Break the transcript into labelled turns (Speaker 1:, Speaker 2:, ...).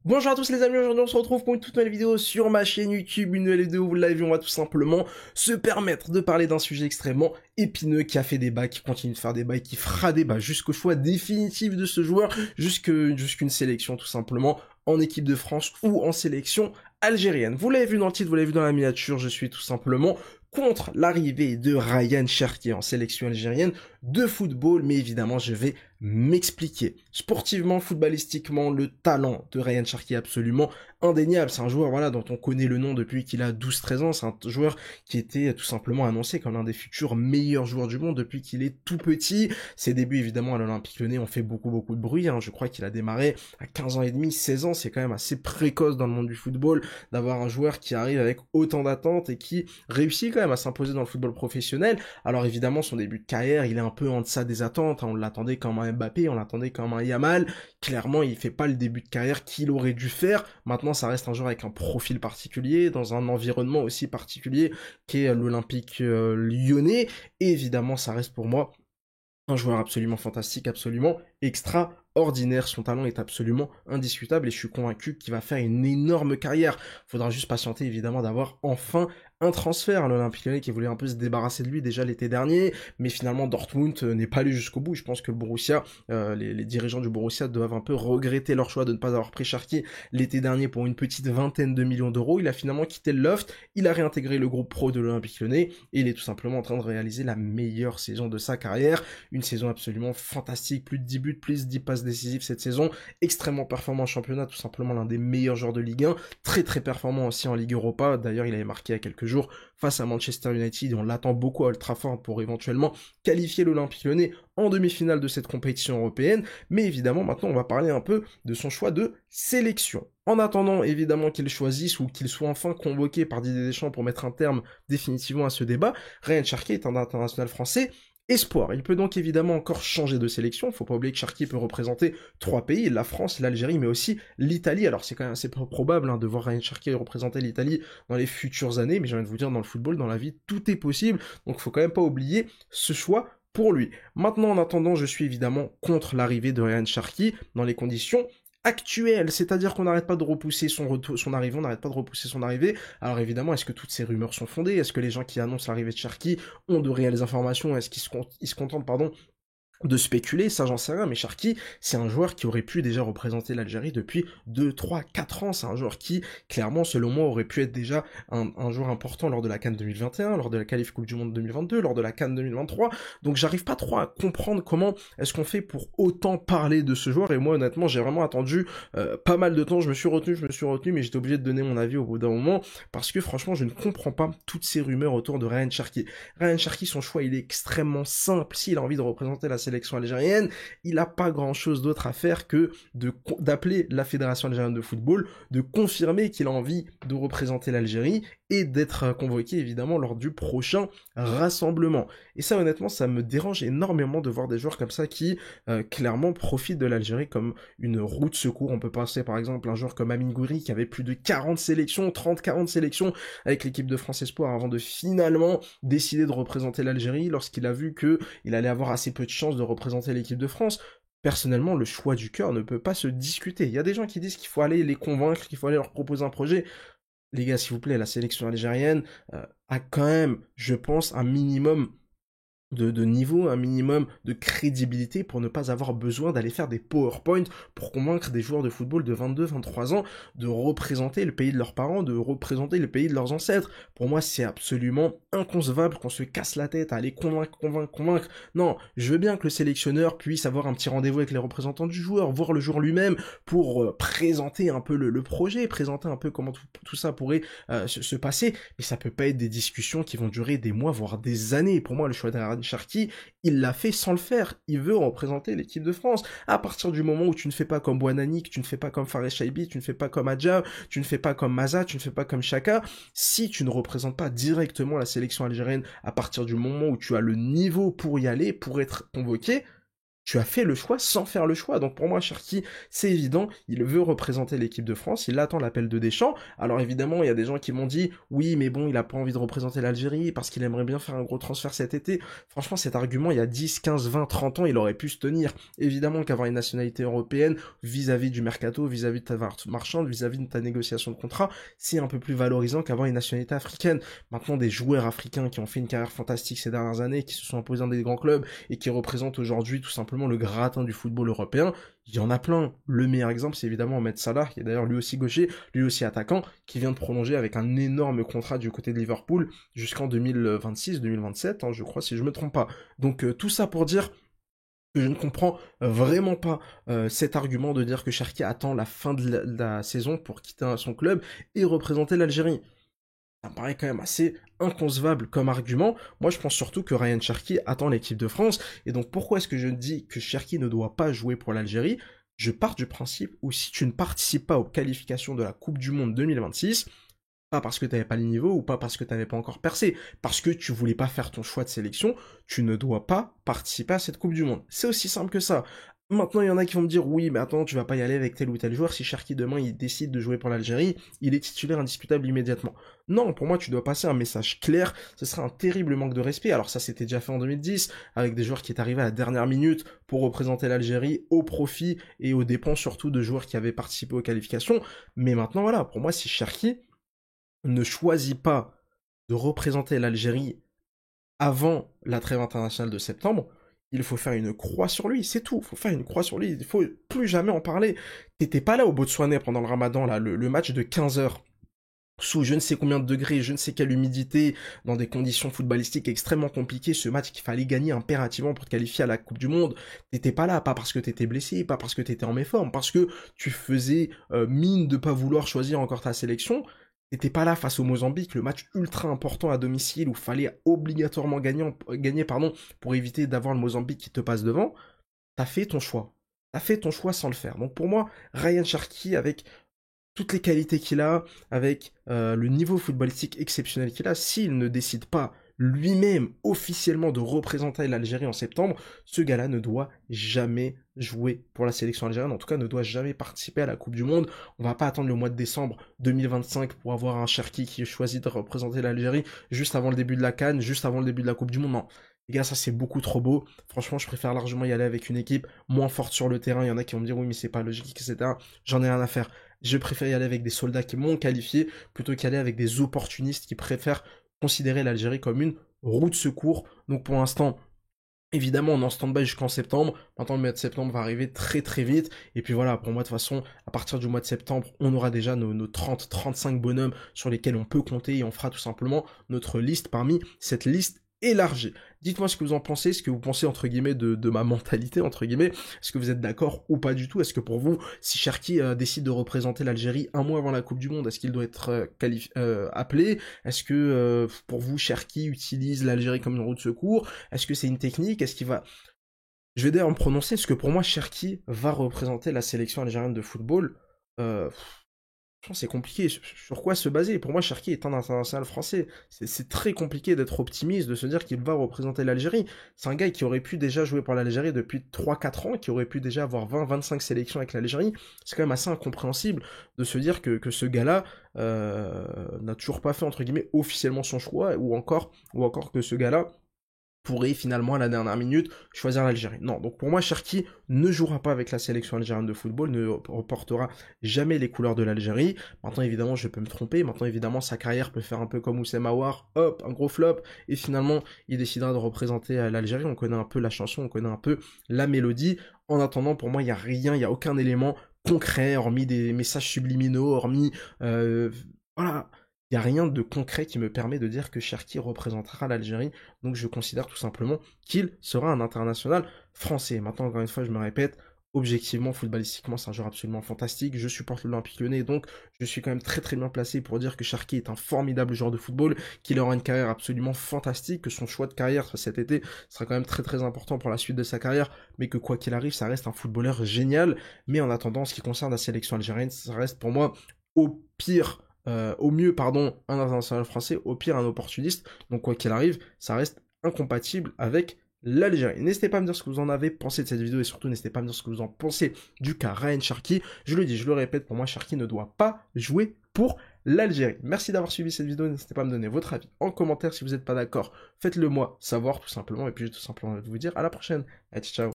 Speaker 1: Bonjour à tous les amis, aujourd'hui on se retrouve pour une toute nouvelle vidéo sur ma chaîne YouTube, une nouvelle vidéo, vous l'avez vu, on va tout simplement se permettre de parler d'un sujet extrêmement épineux qui a fait débat, qui continue de faire débat et qui fera débat jusqu'au choix définitif de ce joueur, jusqu'une sélection tout simplement en équipe de France ou en sélection algérienne. Vous l'avez vu dans le titre, vous l'avez vu dans la miniature, je suis tout simplement contre l'arrivée de Ryan Cherki en sélection algérienne de football, mais évidemment je vais m'expliquer. Sportivement, footballistiquement, le talent de Ryan Cherki est absolument indéniable. C'est un joueur dont on connaît le nom depuis qu'il a 12-13 ans. C'est un joueur qui était tout simplement annoncé comme l'un des futurs meilleurs joueurs du monde depuis qu'il est tout petit. Ses débuts évidemment à l'Olympique Lyonnais ont fait beaucoup de bruit. Je crois qu'il a démarré à 15 ans et demi, 16 ans. C'est quand même assez précoce dans le monde du football d'avoir un joueur qui arrive avec autant d'attentes et qui réussit quand même à s'imposer dans le football professionnel. Alors évidemment, son début de carrière, il est un peu en deçà des attentes. On l'attendait comme un Mbappé, on l'attendait comme un Yamal. Clairement, il fait pas le début de carrière qu'il aurait dû faire. Maintenant, ça reste un joueur avec un profil particulier, dans un environnement aussi particulier qu'est l'Olympique Lyonnais. Et évidemment, ça reste pour moi un joueur absolument fantastique, absolument extraordinaire. Son talent est absolument indiscutable et je suis convaincu qu'il va faire une énorme carrière. Faudra juste patienter évidemment d'avoir enfin un transfert à l'Olympique Lyonnais qui voulait un peu se débarrasser de lui déjà l'été dernier, mais finalement Dortmund n'est pas allé jusqu'au bout. Je pense que le Borussia, les dirigeants du Borussia doivent un peu regretter leur choix de ne pas avoir pris Cherki l'été dernier pour une petite vingtaine de millions d'euros. Il a finalement quitté le loft, il a réintégré le groupe pro de l'Olympique Lyonnais et il est tout simplement en train de réaliser la meilleure saison de sa carrière. Une saison absolument fantastique, plus de 10 buts, plus de 10 passes décisives cette saison, extrêmement performant en championnat, tout simplement l'un des meilleurs joueurs de Ligue 1, très performant aussi en Ligue Europa. D'ailleurs, il avait marqué il y a quelques jours face à Manchester United et on l'attend beaucoup à Old Trafford pour éventuellement qualifier l'Olympique Lyonnais en demi-finale de cette compétition européenne. Mais évidemment, maintenant, on va parler un peu de son choix de sélection. En attendant, évidemment, qu'il choisisse ou qu'il soit enfin convoqué par Didier Deschamps pour mettre un terme définitivement à ce débat, Ryan Cherki est un international français espoir. Il peut donc évidemment encore changer de sélection. Faut pas oublier que Cherki peut représenter 3 pays, la France, l'Algérie, mais aussi l'Italie. Alors c'est quand même assez probable de voir Ryan Cherki représenter l'Italie dans les futures années, mais j'ai envie de vous dire, dans le football, dans la vie, tout est possible. Donc faut quand même pas oublier ce choix pour lui. Maintenant, en attendant, je suis évidemment contre l'arrivée de Ryan Cherki dans les conditions actuelle, c'est-à-dire qu'on n'arrête pas de repousser son arrivée, on n'arrête pas de repousser son arrivée. Alors évidemment, est-ce que toutes ces rumeurs sont fondées? Est-ce que les gens qui annoncent l'arrivée de Cherki ont de réelles informations? Est-ce qu'ils se contentent, de spéculer? Ça j'en sais rien, mais Cherki, c'est un joueur qui aurait pu déjà représenter l'Algérie depuis 2, 3, 4 ans, c'est un joueur qui, clairement, selon moi, aurait pu être déjà un joueur important lors de la CAN 2021, lors de la qualif Coupe du Monde 2022, lors de la CAN 2023, donc j'arrive pas trop à comprendre comment est-ce qu'on fait pour autant parler de ce joueur, et moi honnêtement, j'ai vraiment attendu pas mal de temps, je me suis retenu, mais j'étais obligé de donner mon avis au bout d'un moment, parce que franchement, je ne comprends pas toutes ces rumeurs autour de Ryan Cherki. Ryan Cherki, son choix, il est extrêmement simple, s'il a envie de représenter la sélection algérienne, il n'a pas grand chose d'autre à faire que d'appeler la Fédération algérienne de football, de confirmer qu'il a envie de représenter l'Algérie et d'être convoqué évidemment lors du prochain rassemblement. Et ça honnêtement, ça me dérange énormément de voir des joueurs comme ça qui clairement profitent de l'Algérie comme une roue de secours. On peut penser par exemple à un joueur comme Amine Gouiri qui avait plus de 40 sélections, 30-40 sélections avec l'équipe de France Espoir avant de finalement décider de représenter l'Algérie lorsqu'il a vu que il allait avoir assez peu de chances de représenter l'équipe de France. Personnellement, le choix du cœur ne peut pas se discuter. Il y a des gens qui disent qu'il faut aller les convaincre, qu'il faut aller leur proposer un projet. Les gars, s'il vous plaît, la sélection algérienne a quand même, je pense, un minimum de niveau, un minimum de crédibilité pour ne pas avoir besoin d'aller faire des PowerPoint pour convaincre des joueurs de football de 22-23 ans de représenter le pays de leurs parents, de représenter le pays de leurs ancêtres. Pour moi, c'est absolument inconcevable qu'on se casse la tête à aller convaincre. Non, je veux bien que le sélectionneur puisse avoir un petit rendez-vous avec les représentants du joueur, voir le joueur lui-même pour présenter un peu le projet, présenter un peu comment tout ça pourrait se passer, mais ça peut pas être des discussions qui vont durer des mois, voire des années. Pour moi, le choix de Cherki, il l'a fait sans le faire. Il veut représenter l'équipe de France. À partir du moment où tu ne fais pas comme Bouanani, tu ne fais pas comme Fares Chaibi, tu ne fais pas comme Adja, tu ne fais pas comme Maza, tu ne fais pas comme Chaka, si tu ne représentes pas directement la sélection algérienne à partir du moment où tu as le niveau pour y aller, pour être convoqué, tu as fait le choix sans faire le choix. Donc pour moi, Cherki, c'est évident, il veut représenter l'équipe de France, il attend l'appel de Deschamps. Alors évidemment, il y a des gens qui m'ont dit, oui, mais bon, il a pas envie de représenter l'Algérie parce qu'il aimerait bien faire un gros transfert cet été. Franchement, cet argument, il y a 10, 15, 20, 30 ans, il aurait pu se tenir. Évidemment qu'avoir une nationalité européenne vis-à-vis du mercato, vis-à-vis de ta marchande, vis-à-vis de ta négociation de contrat, c'est un peu plus valorisant qu'avoir une nationalité africaine. Maintenant, des joueurs africains qui ont fait une carrière fantastique ces dernières années, qui se sont imposés dans des grands clubs et qui représentent aujourd'hui tout simplement le gratin du football européen, il y en a plein. Le meilleur exemple, c'est évidemment Mohamed Salah, qui est d'ailleurs lui aussi gaucher, lui aussi attaquant, qui vient de prolonger avec un énorme contrat du côté de Liverpool jusqu'en 2026-2027, hein, je crois, si je me trompe pas. Donc tout ça pour dire que je ne comprends vraiment pas cet argument de dire que Cherki attend la fin de la saison pour quitter son club et représenter l'Algérie. Ça me paraît quand même assez inconcevable comme argument. Moi, je pense surtout que Ryan Cherki attend l'équipe de France. Et donc, pourquoi est-ce que je dis que Cherki ne doit pas jouer pour l'Algérie? Je pars du principe où si tu ne participes pas aux qualifications de la Coupe du Monde 2026, pas parce que tu n'avais pas le niveau ou pas parce que tu n'avais pas encore percé, parce que tu voulais pas faire ton choix de sélection, tu ne dois pas participer à cette Coupe du Monde. C'est aussi simple que ça. Maintenant, il y en a qui vont me dire, oui, mais attends, tu vas pas y aller avec tel ou tel joueur, si Cherki demain il décide de jouer pour l'Algérie, il est titulaire indiscutable immédiatement. Non, pour moi, tu dois passer un message clair, ce serait un terrible manque de respect. Alors ça, c'était déjà fait en 2010, avec des joueurs qui est arrivé à la dernière minute pour représenter l'Algérie au profit et aux dépens surtout de joueurs qui avaient participé aux qualifications. Mais maintenant, voilà, pour moi, si Cherki ne choisit pas de représenter l'Algérie avant la trêve internationale de septembre, il faut faire une croix sur lui, c'est tout. Il faut faire une croix sur lui, il faut plus jamais en parler. T'étais pas là au Botswana pendant le Ramadan, là, le match de 15 heures, sous je ne sais combien de degrés, je ne sais quelle humidité, dans des conditions footballistiques extrêmement compliquées, ce match qu'il fallait gagner impérativement pour te qualifier à la Coupe du Monde. T'étais pas là, pas parce que t'étais blessé, pas parce que t'étais en méforme, parce que tu faisais mine de pas vouloir choisir encore ta sélection. T'étais pas là face au Mozambique, le match ultra important à domicile où fallait obligatoirement gagner pour éviter d'avoir le Mozambique qui te passe devant. T'as fait ton choix. T'as fait ton choix sans le faire. Donc pour moi, Ryan Cherki, avec toutes les qualités qu'il a, avec le niveau footballistique exceptionnel qu'il a, s'il ne décide pas lui-même officiellement de représenter l'Algérie en septembre, ce gars-là ne doit jamais jouer pour la sélection algérienne, en tout cas ne doit jamais participer à la Coupe du Monde. On va pas attendre le mois de décembre 2025 pour avoir un Cherki qui choisit de représenter l'Algérie juste avant le début de la CAN, juste avant le début de la Coupe du Monde. Non, les gars, ça c'est beaucoup trop beau. Franchement, je préfère largement y aller avec une équipe moins forte sur le terrain. Il y en a qui vont me dire oui, mais c'est pas logique, etc. J'en ai rien à faire. Je préfère y aller avec des soldats qui m'ont qualifié plutôt qu'y aller avec des opportunistes qui préfèrent considérer l'Algérie comme une roue de secours. Donc pour l'instant, évidemment, on est en stand-by jusqu'en septembre. Maintenant, le mois de septembre va arriver très très vite. Et puis voilà, pour moi, de toute façon, à partir du mois de septembre, on aura déjà nos 30-35 bonhommes sur lesquels on peut compter et on fera tout simplement notre liste parmi cette liste élargie. Dites-moi ce que vous en pensez, ce que vous pensez entre guillemets de ma mentalité, entre guillemets. Est-ce que vous êtes d'accord ou pas du tout? Est-ce que pour vous, si Cherki décide de représenter l'Algérie un mois avant la Coupe du Monde, est-ce qu'il doit être appelé? Est-ce que pour vous, Cherki utilise l'Algérie comme une roue de secours? Est-ce que c'est une technique? Est-ce qu'il va... Je vais d'ailleurs me prononcer, est-ce que pour moi, Cherki va représenter la sélection algérienne de football? C'est compliqué. Sur quoi se baser? Pour moi, Cherki est un international français. C'est très compliqué d'être optimiste, de se dire qu'il va représenter l'Algérie. C'est un gars qui aurait pu déjà jouer pour l'Algérie depuis 3-4 ans, qui aurait pu déjà avoir 20-25 sélections avec l'Algérie. C'est quand même assez incompréhensible de se dire que ce gars-là n'a toujours pas fait, entre guillemets, officiellement son choix, ou encore que ce gars-là pourrait finalement à la dernière minute choisir l'Algérie. Non, donc pour moi, Cherki ne jouera pas avec la sélection algérienne de football, ne reportera jamais les couleurs de l'Algérie. Maintenant, évidemment, je peux me tromper. Maintenant, évidemment, sa carrière peut faire un peu comme Oussem Aouar, hop, un gros flop, et finalement, il décidera de représenter l'Algérie. On connaît un peu la chanson, on connaît un peu la mélodie. En attendant, pour moi, il n'y a rien, il n'y a aucun élément concret, hormis des messages subliminaux, hormis... voilà, il n'y a rien de concret qui me permet de dire que Cherki représentera l'Algérie, donc je considère tout simplement qu'il sera un international français. Maintenant, encore une fois, je me répète, objectivement, footballistiquement, c'est un joueur absolument fantastique, je supporte l'Olympique Lyonnais, donc je suis quand même très très bien placé pour dire que Cherki est un formidable joueur de football, qu'il aura une carrière absolument fantastique, que son choix de carrière cet été sera quand même très très important pour la suite de sa carrière, mais que quoi qu'il arrive, ça reste un footballeur génial, mais en attendant, en ce qui concerne la sélection algérienne, ça reste pour moi au mieux, un international français, au pire un opportuniste. Donc quoi qu'il arrive, ça reste incompatible avec l'Algérie. N'hésitez pas à me dire ce que vous en avez pensé de cette vidéo et surtout n'hésitez pas à me dire ce que vous en pensez du cas Ryan Cherki. Je le dis, je le répète, pour moi Cherki ne doit pas jouer pour l'Algérie. Merci d'avoir suivi cette vidéo, n'hésitez pas à me donner votre avis en commentaire si vous n'êtes pas d'accord. Faites-le moi savoir tout simplement et puis je vais tout simplement vous dire à la prochaine. Allez, ciao.